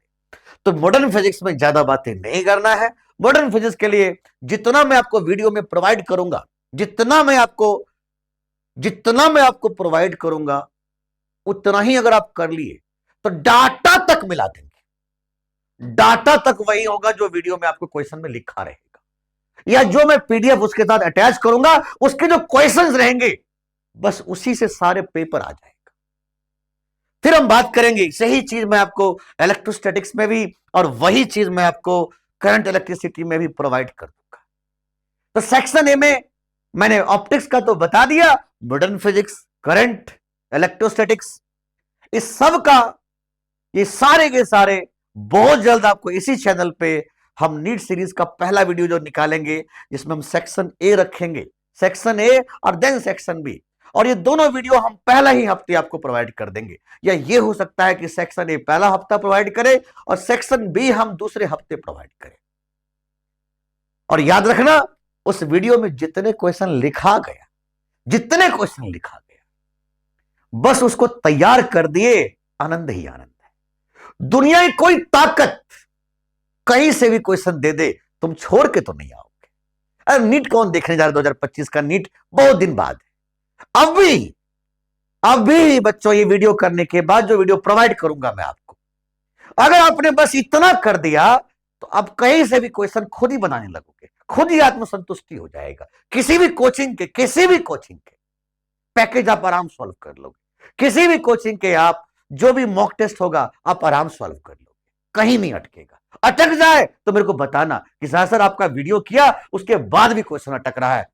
तो मॉडर्न फिजिक्स में ज्यादा बातें नहीं करना है। मॉडर्न फिजिक्स के लिए जितना मैं आपको वीडियो में प्रोवाइड करूंगा, जितना मैं आपको प्रोवाइड करूंगा, उतना ही अगर आप कर लिए तो डाटा तक मिला देंगे। डाटा तक वही होगा जो वीडियो में आपको क्वेश्चन में लिखा रहेगा, या जो मैं पीडीएफ उसके साथ अटैच करूंगा, उसके जो क्वेश्चंस रहेंगे बस उसी से सारे पेपर आ जाएगा। फिर हम बात करेंगे सही चीज मैं आपको इलेक्ट्रोस्टैटिक्स में भी, और वही चीज मैं आपको करंट इलेक्ट्रिसिटी में भी प्रोवाइड कर दूंगा। तो सेक्शन ए में मैंने ऑप्टिक्स का तो बता दिया, मॉडर्न फिजिक्स, करंट, इलेक्ट्रोस्टैटिक्स, इस सब का ये सारे के सारे बहुत जल्द आपको इसी चैनल पे हम नीट सीरीज का पहला वीडियो जो निकालेंगे, जिसमें हम सेक्शन ए रखेंगे, सेक्शन ए और देन सेक्शन बी। और ये दोनों वीडियो हम पहला ही हफ्ते आपको प्रोवाइड कर देंगे, या ये हो सकता है कि सेक्शन ए पहला हफ्ता प्रोवाइड करें और सेक्शन बी हम दूसरे हफ्ते प्रोवाइड करें। और याद रखना, उस वीडियो में जितने क्वेश्चन लिखा गया, बस उसको तैयार कर दिए, आनंद ही आनंद है। दुनिया की कोई ताकत कहीं से भी क्वेश्चन दे दे, तुम छोड़ के तो नहीं आओगे। अरे नीट कौन देखने जा रहा है? 2025 का नीट बहुत दिन बाद है। अभी बच्चों ये वीडियो करने के बाद जो वीडियो प्रोवाइड करूंगा मैं आपको, अगर आपने बस इतना कर दिया तो आप कहीं से भी क्वेश्चन खुद ही बनाने लगोगे, खुद ही आत्मसंतुष्टि हो जाएगा। किसी भी कोचिंग के पैकेज आप आराम सॉल्व कर लोगे। किसी भी कोचिंग के आप जो भी मॉक टेस्ट होगा आप आराम सॉल्व कर लोगे, कहीं नहीं अटकेगा। अटक जाए तो मेरे को बताना कि सर आपका वीडियो किया उसके बाद भी क्वेश्चन अटक रहा है।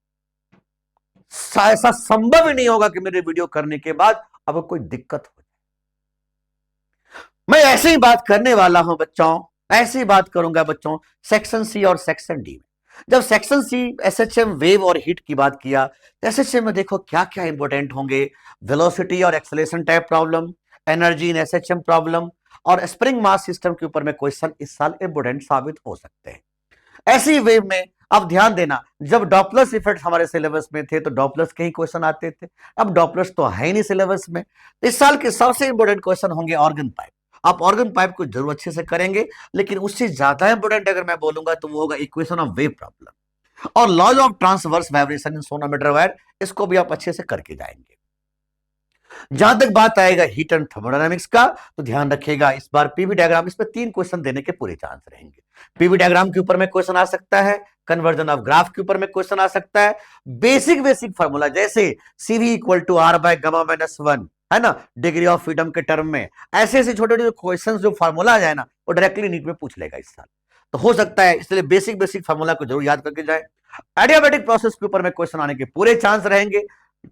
ऐसा संभव ही नहीं होगा कि मेरे वीडियो करने के बाद आपको कोई दिक्कत हो जाए। मैं ऐसे ही बात करने वाला हूं बच्चों, ऐसे ही बात करूंगा बच्चों सेक्शन सी और सेक्शन डी में। जब सेक्शन सी एसएचएम वेव और हीट की बात किया, तो एसएचएम में देखो क्या क्या इंपॉर्टेंट होंगे। वेलोसिटी और acceleration type problem, energy in SHM problem, और स्प्रिंग मास सिस्टम के ऊपर में क्वेश्चन इस साल इंपॉर्टेंट साबित हो सकते हैं। ऐसी वेव में अब ध्यान देना, जब डॉपलर्स इफेक्ट हमारे सिलेबस में थे तो डॉपलर्स के ही क्वेश्चन आते थे। अब डॉपलर्स तो है ही नहीं सिलेबस में। इस साल के सबसे इंपॉर्टेंट क्वेश्चन होंगे ऑर्गन पाइप। आप ऑर्गन पाइप को जरूर अच्छे से करेंगे, लेकिन उससे ज्यादा इंपॉर्टेंट अगर मैं बोलूंगा तो वो होगा इक्वेशन ऑफ वेव प्रॉब्लम और laws of transverse vibration in sonometer wire. इसको भी आप अच्छे से करके जाएंगे। जहां तक बात आएगा हीट एंड थर्मोडायनामिक्स का, तो ध्यान रखिएगा इस बार पीवी डायग्राम, इसमें 3 क्वेश्चन देने के पूरे चांस रहेंगे। पीवी डायग्राम के ऊपर में क्वेश्चन आ सकता है, कन्वर्जन ऑफ ग्राफ के ऊपर में क्वेश्चन आ सकता है, बेसिक फार्मूला जैसे CV equal to R by gamma minus 1, है ना, डिग्री ऑफ फ्रीडम के टर्म में। ऐसे छोटे छोटे क्वेश्चन जो फार्मूला आ जाए ना, वो डायरेक्टली नीट में पूछ लेगा इस साल, तो हो सकता है। इसलिए बेसिक फार्मूला को जरूर याद करके जाए। एडियाबैटिक प्रोसेस के ऊपर में क्वेश्चन आने के पूरे चांस रहेंगे,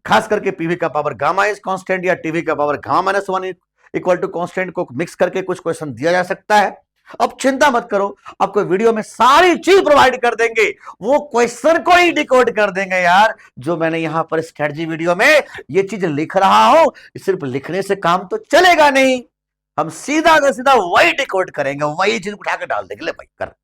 खास करके पीवी का पावर गामा इज कांस्टेंट या टीवी का power gamma minus 1 equal to constant को मिक्स करके कुछ क्वेश्चन दिया जा सकता है। अब चिंता मत करो, आपको वीडियो में सारी चीज प्रोवाइड कर देंगे, वो क्वेश्चन को ही डिकोड कर देंगे यार। जो मैंने यहां पर स्ट्रेटजी वीडियो में ये चीज लिख रहा हूं, सिर्फ लिखने से काम तो चलेगा नहीं, हम सीधा का सीधा वही डिकोड करेंगे, वही चीज उठा के डाल देंगे, ले भाई कर।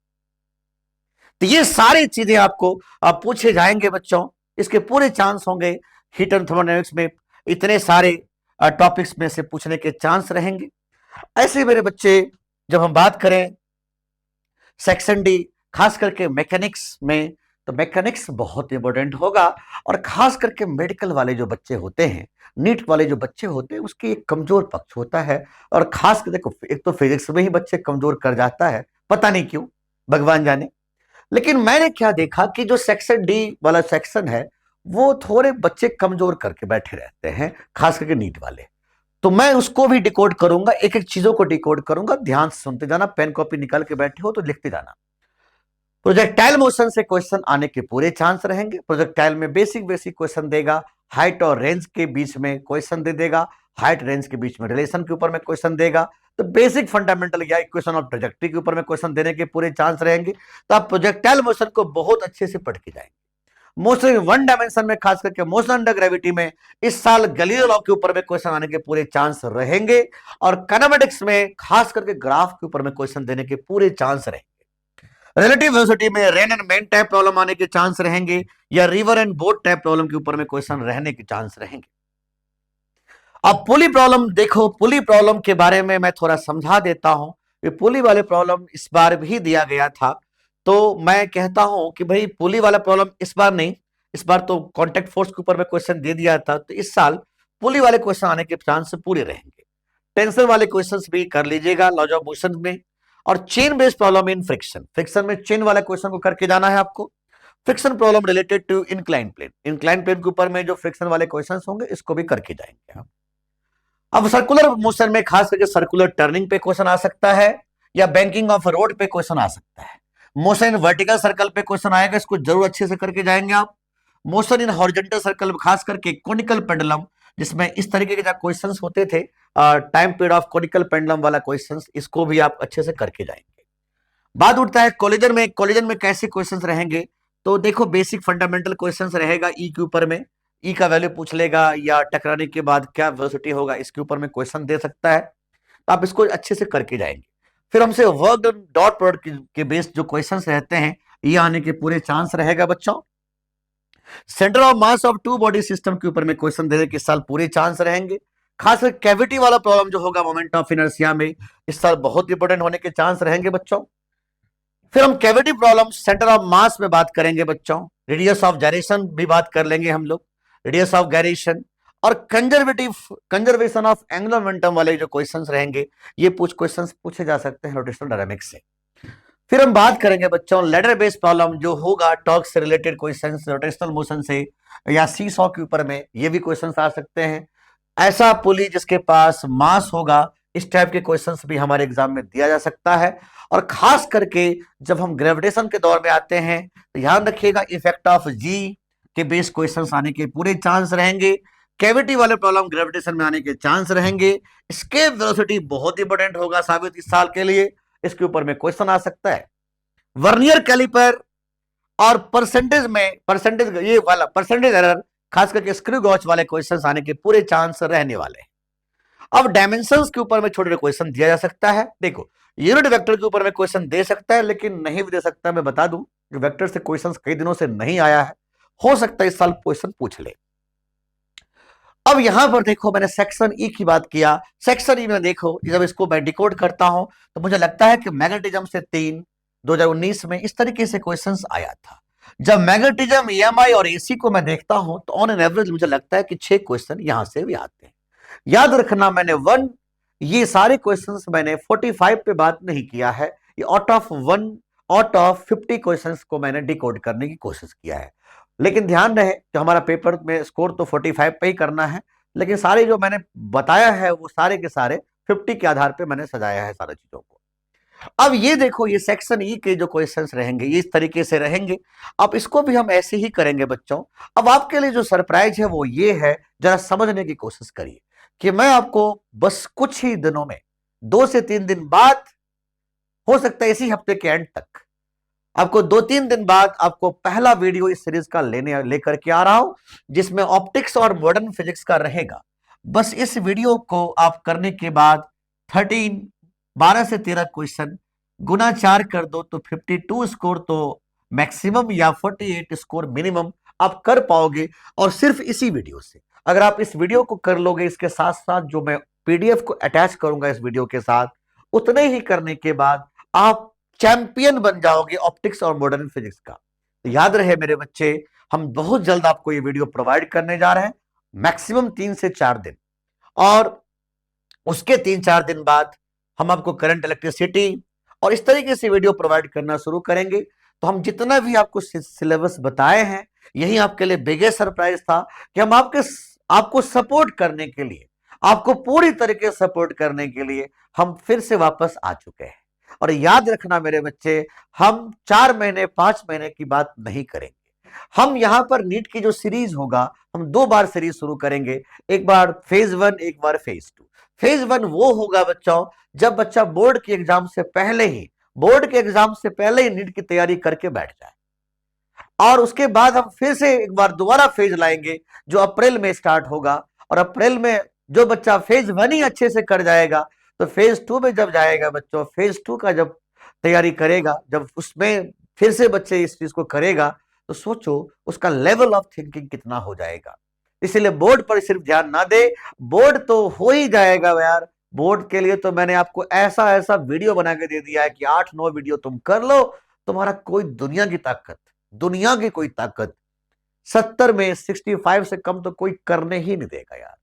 तो ये सारी चीजें आपको आप पूछे जाएंगे बच्चों, इसके पूरे चांस होंगे। हीट एंड थर्मोडायनामिक्स में इतने सारे टॉपिक्स में से पूछने के चांस रहेंगे। ऐसे मेरे बच्चे जब हम बात करें सेक्शन डी खास करके मैकेनिक्स में, तो मैकेनिक्स बहुत इंपॉर्टेंट होगा। और खास करके मेडिकल वाले जो बच्चे होते हैं, नीट वाले जो बच्चे होते हैं, उसकी एक कमजोर पक्ष होता है। और खास कर देखो, एक तो फिजिक्स में ही बच्चे कमजोर कर जाता है, पता नहीं क्यों, भगवान जाने। लेकिन मैंने क्या देखा कि जो सेक्शन डी वाला सेक्शन है, वो थोड़े बच्चे कमजोर करके बैठे रहते हैं, खास करके नीट वाले। तो मैं उसको भी डिकोड करूंगा, एक एक चीजों को डिकोड करूंगा, ध्यान से सुनते जाना, पेन कॉपी निकाल के बैठे हो तो लिखते जाना। प्रोजेक्टाइल मोशन से क्वेश्चन आने के पूरे चांस रहेंगे। प्रोजेक्टाइल में बेसिक बेसिक क्वेश्चन देगा, हाइट और रेंज के बीच में क्वेश्चन दे देगा, हाइट रेंज के बीच में रिलेशन के ऊपर में क्वेश्चन देगा। तो बेसिक फंडामेंटल या इक्वेशन ऑफ ट्रेजेक्टरी के ऊपर में क्वेश्चन देने के पूरे चांस रहेंगे। तो आप प्रोजेक्टाइल मोशन को बहुत अच्छे से पढ़ के जाएंगे। मोशन वन डायमेंशन में, खास करके मोशन अंडर ग्रेविटी में, इस साल गैलीलियो लॉ के ऊपर में क्वेश्चन आने के पूरे चांस रहेंगे। और काइनेमेटिक्स में खास करके ग्राफ के ऊपर में क्वेश्चन देने के पूरे चांस रहेंगे। रिलेटिव वेलोसिटी में rain and main type problem आने के चांस रहेंगे, या river and boat type problem के ऊपर में क्वेश्चन रहने के चांस रहेंगे। अब पुली प्रॉब्लम देखो, पुली प्रॉब्लम के बारे में मैं थोड़ा समझा देता हूं। ये पुली वाले प्रॉब्लम इस बार भी दिया गया था, तो मैं कहता हूं कि भाई पुली वाला प्रॉब्लम इस बार नहीं, इस बार तो कॉन्टेक्ट फोर्स के ऊपर में क्वेश्चन दे दिया था, तो इस साल पुली वाले क्वेश्चन आने के चांस पूरे रहेंगे। टेंसर वाले क्वेश्चंस भी कर लीजिएगा लॉज ऑफ मोशन में। और chain based problem in friction, friction में चेन वाला क्वेश्चन को करके जाना है आपको। Friction problem related to incline plane, incline plane के ऊपर में जो फ्रिक्शन वाले क्वेश्चंस होंगे, इसको भी करके जाएंगे आप। अब सर्कुलर मोशन में खास करके सर्कुलर टर्निंग पे क्वेश्चन आ सकता है, या बैंकिंग ऑफ रोड पे क्वेश्चन आ सकता है। मोशन इन वर्टिकल सर्कल पे क्वेश्चन आएगा, इसको जरूर अच्छे से करके जाएंगे आप। मोशन इन हॉरिजॉन्टल सर्कल, खास करके कोनिकल पेंडुलम, जिसमें इस तरीके के जो क्वेश्चंस होते थे, time period of conical pendulum वाला क्वेश्चंस, इसको भी आप अच्छे से करके जाएंगे। बात उठता है कोलिजन में, कोलिजन में कैसे क्वेश्चंस रहेंगे। तो देखो, बेसिक फंडामेंटल क्वेश्चंस रहेगा ई के ऊपर में, ई का वैल्यू पूछ लेगा, या टकराने के बाद क्या वेलोसिटी होगा, इसके ऊपर में क्वेश्चन दे सकता है। तो आप इसको अच्छे से करके जाएंगे। फिर हमसे वर्क डन डॉट प्रोडक्ट के बेस्ड जो क्वेश्चंस रहते हैं, ये आने के पूरे चांस रहेगा बच्चों। Centre of mass of two body system के ऊपर में क्वेश्चन देने के साल पूरे चांस रहेंगे। खासकर कैविटी वाला प्रॉब्लम जो होगा मोमेंट ऑफ इनर्शिया में, इस साल बहुत इंपॉर्टेंट होने के चांस रहेंगे बच्चों। फिर हम कैविटी प्रॉब्लम सेंटर ऑफ मास में बात करेंगे बच्चों। रेडियस ऑफ gyration भी बात कर लेंगे हम लोग, रेडियस ऑफ gyration। और कंजर्वेशन ऑफ एंगुलर मोमेंटम वाले जो क्वेश्चंस रहेंगे, ये क्वेश्चंस पूछे जा सकते हैं रोटेशनल डायनामिक्स से। फिर हम बात करेंगे बच्चों लेडर बेस्ड प्रॉब्लम जो होगा, टॉर्क से रिलेटेड क्वेश्चंस, रोटेशनल मोशन से, या सी सॉ के ऊपर में, ये भी क्वेश्चंस आ सकते हैं। ऐसा पुली जिसके पास मास होगा, इस टाइप के क्वेश्चंस भी हमारे एग्जाम में दिया जा सकता है। और खास करके जब हम ग्रेविटेशन के दौर में आते हैं, तो ध्यान रखिएगा इफेक्ट ऑफ जी के बेस्ड क्वेश्चंस आने के पूरे चांस रहेंगे। कैविटी वाले प्रॉब्लम ग्रेविटेशन में आने के चांस रहेंगे। एस्केप वेलोसिटी बहुत इंपॉर्टेंट होगा साबित इस साल के लिए, इसके ऊपर में क्वेश्चन आ सकता है। वर्नियर कैलिपर और परसेंटेज ये वाला परसेंटेज एरर, खास करके स्क्रू गॉच वाले क्वेश्चंस आने के पूरे चांस रहने वाले हैं। अब डायमेंशंस के ऊपर में छोटे क्वेश्चन दिया जा सकता है। देखो, यूनिट वेक्टर के ऊपर में क्वेश्चन दे सकता है, लेकिन नहीं भी दे सकता है। मैं बता दूं, वेक्टर से क्वेश्चन कई दिनों से नहीं आया है, हो सकता है इस साल क्वेश्चन पूछ ले। अब यहां पर देखो, मैंने सेक्शन ई की बात किया। सेक्शन ई में देखो, जब इसको मैं डिकोड करता हूं, तो मुझे लगता है कि मैग्नेटिज्म से 3 2019 में इस तरीके से क्वेश्चंस आया था। जब मैग्नेटिज्म, ईएमआई और एसी को मैं देखता हूं, तो ऑन एन एवरेज मुझे लगता है कि 6 क्वेश्चन यहां से भी आते हैं। याद रखना, मैंने ये सारे क्वेश्चंस मैंने 45 पे बात नहीं किया है, ये आउट ऑफ 50 क्वेश्चंस को मैंने डिकोड करने की कोशिश किया है। लेकिन ध्यान रहे कि हमारा पेपर में स्कोर तो 45 पे ही करना है, लेकिन सारे जो मैंने बताया है वो सारे के सारे 50 के आधार पे मैंने सजाया है सारी चीजों को। अब ये देखो, ये सेक्शन ई के जो क्वेश्चंस रहेंगे, ये इस तरीके से रहेंगे। अब इसको भी हम ऐसे ही करेंगे बच्चों। अब आपके लिए जो सरप्राइज है वो ये है, जरा समझने की कोशिश करिए कि मैं आपको बस कुछ ही दिनों में, 2 से 3 दिन बाद, हो सकता है इसी हफ्ते के एंड तक, आपको 2-3 दिन बाद आपको पहला वीडियो इस सीरीज का लेकर के आ रहा हूं, जिसमें ऑप्टिक्स और मॉडर्न फिजिक्स का रहेगा। बस इस वीडियो को आप करने के बाद 12 से 13 क्वेश्चन गुना 4 कर दो, तो 52 स्कोर तो मैक्सिमम या 48 स्कोर मिनिमम आप कर पाओगे। और सिर्फ इसी वीडियो से, अगर आप इस वीडियो को कर लोगे, इसके साथ साथ जो मैं पीडीएफ को अटैच करूंगा इस वीडियो के साथ, उतने ही करने के बाद आप चैंपियन बन जाओगे ऑप्टिक्स और मॉडर्न फिजिक्स का। तो याद रहे मेरे बच्चे, हम बहुत जल्द आपको ये वीडियो प्रोवाइड करने जा रहे हैं, मैक्सिमम 3 से 4 दिन, और उसके 3-4 दिन बाद हम आपको करंट इलेक्ट्रिसिटी और इस तरीके से वीडियो प्रोवाइड करना शुरू करेंगे। तो हम जितना भी आपको सिलेबस बताए हैं, यही आपके लिए बिगेस्ट सरप्राइज था कि हम आपको सपोर्ट करने के लिए, आपको पूरी तरीके से सपोर्ट करने के लिए हम फिर से वापस आ चुके हैं। और याद रखना मेरे बच्चे, हम 4 महीने 5 महीने की बात नहीं करेंगे। हम यहां पर नीट की जो सीरीज होगा, हम 2 बार सीरीज शुरू करेंगे, एक बार फेज 1, एक बार फेज 2। फेज 1 वो होगा बच्चों जब बच्चा बोर्ड के एग्जाम से पहले ही नीट की तैयारी करके बैठ जाए, और उसके बाद हम फिर से एक बार दोबारा फेज लाएंगे जो अप्रैल में स्टार्ट होगा। और अप्रैल में जो बच्चा फेज 1 ही अच्छे से कर जाएगा, तो फेज 2 में जब जाएगा बच्चों, फेज 2 का जब तैयारी करेगा, जब उसमें फिर से बच्चे इस चीज को करेगा, तो सोचो उसका लेवल ऑफ थिंकिंग कितना हो जाएगा। इसलिए बोर्ड पर सिर्फ ध्यान ना दे, बोर्ड तो हो ही जाएगा यार। बोर्ड के लिए तो मैंने आपको ऐसा ऐसा वीडियो बना के दे दिया है कि 8-9 वीडियो तुम कर लो, तुम्हारा कोई दुनिया की कोई ताकत 70 में 65 से कम तो कोई करने ही नहीं देगा यार।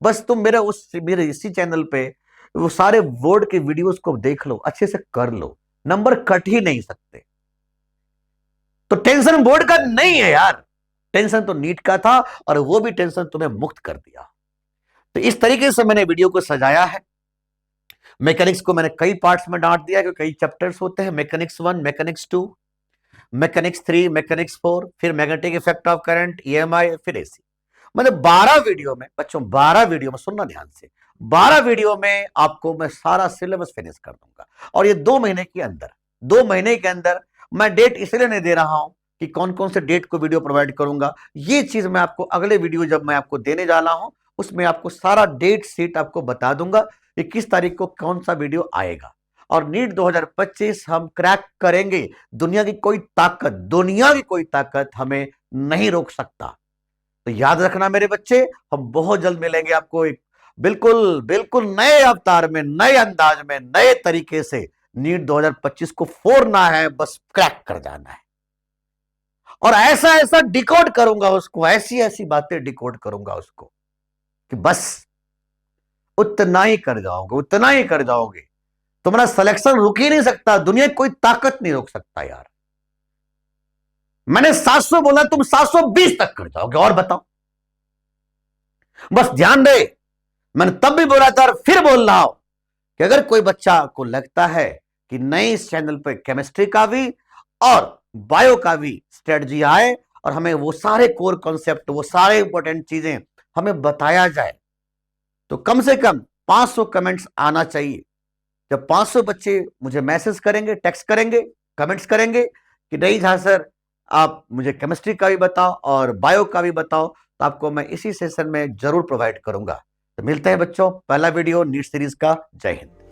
बस तुम मेरे इसी चैनल पे वो सारे बोर्ड के वीडियोस को देख लो, अच्छे से कर लो, नंबर कट ही नहीं सकते। तो टेंशन बोर्ड का नहीं है यार, टेंशन तो नीट का था, और वो भी टेंशन तुम्हें मुक्त कर दिया। तो इस तरीके से मैंने वीडियो को सजाया है। मैकेनिक्स को मैंने कई पार्ट्स में बांट दिया, क्योंकि कई चैप्टर्स होते हैं, मैकेनिक्स 1, मैकेनिक्स 2, मैकेनिक्स 3, मैकेनिक्स 4, फिर magnetic effect of current, EMI, फिर एसी। मतलब 12 वीडियो में बच्चों, 12 वीडियो में, सुनना ध्यान से, 12 वीडियो में आपको मैं सारा सिलेबस फिनिश कर दूंगा। और ये 2 महीने के अंदर, 2 महीने के अंदर। मैं डेट इसलिए नहीं दे रहा हूं कि कौन कौन से डेट को वीडियो प्रोवाइड करूंगा, ये चीज मैं आपको अगले वीडियो जब मैं आपको देने जा रहा हूं, उसमें आपको सारा डेट शीट आपको बता दूंगा कि किस तारीख को कौन सा वीडियो आएगा। और नीट 2025 हम क्रैक करेंगे। दुनिया की कोई ताकत हमें नहीं रोक सकता। तो याद रखना मेरे बच्चे, हम बहुत जल्द मिलेंगे आपको एक बिल्कुल बिल्कुल नए अवतार में, नए अंदाज में, नए तरीके से। नीट 2025 को फोड़ना है, बस क्रैक कर जाना है। और ऐसा ऐसा डिकोड करूंगा उसको, ऐसी ऐसी बातें डिकोड करूंगा उसको कि बस उतना ही कर जाओगे, उतना ही कर जाओगे। तुम्हारा सिलेक्शन रुक ही नहीं सकता, दुनिया की कोई ताकत नहीं रोक सकता यार। मैंने 700 बोला, तुम 720 तक कर जाओगे, और बताओ। बस ध्यान दे, मैंने तब भी बोला था और फिर बोल रहा हूं कि अगर कोई बच्चा को लगता है कि नई इस चैनल पर केमिस्ट्री का भी और बायो का भी स्ट्रेटजी आए, और हमें वो सारे कोर कॉन्सेप्ट, वो सारे इंपॉर्टेंट चीजें हमें बताया जाए, तो कम से कम 500 कमेंट्स आना चाहिए। जब 500 बच्चे मुझे मैसेज करेंगे, टेक्स्ट करेंगे, कमेंट्स करेंगे कि नहीं झा सर आप मुझे केमिस्ट्री का भी बताओ और बायो का भी बताओ, तो आपको मैं इसी सेशन में जरूर प्रोवाइड करूंगा। तो मिलते हैं बच्चों, पहला वीडियो नीट सीरीज का। जय हिंद।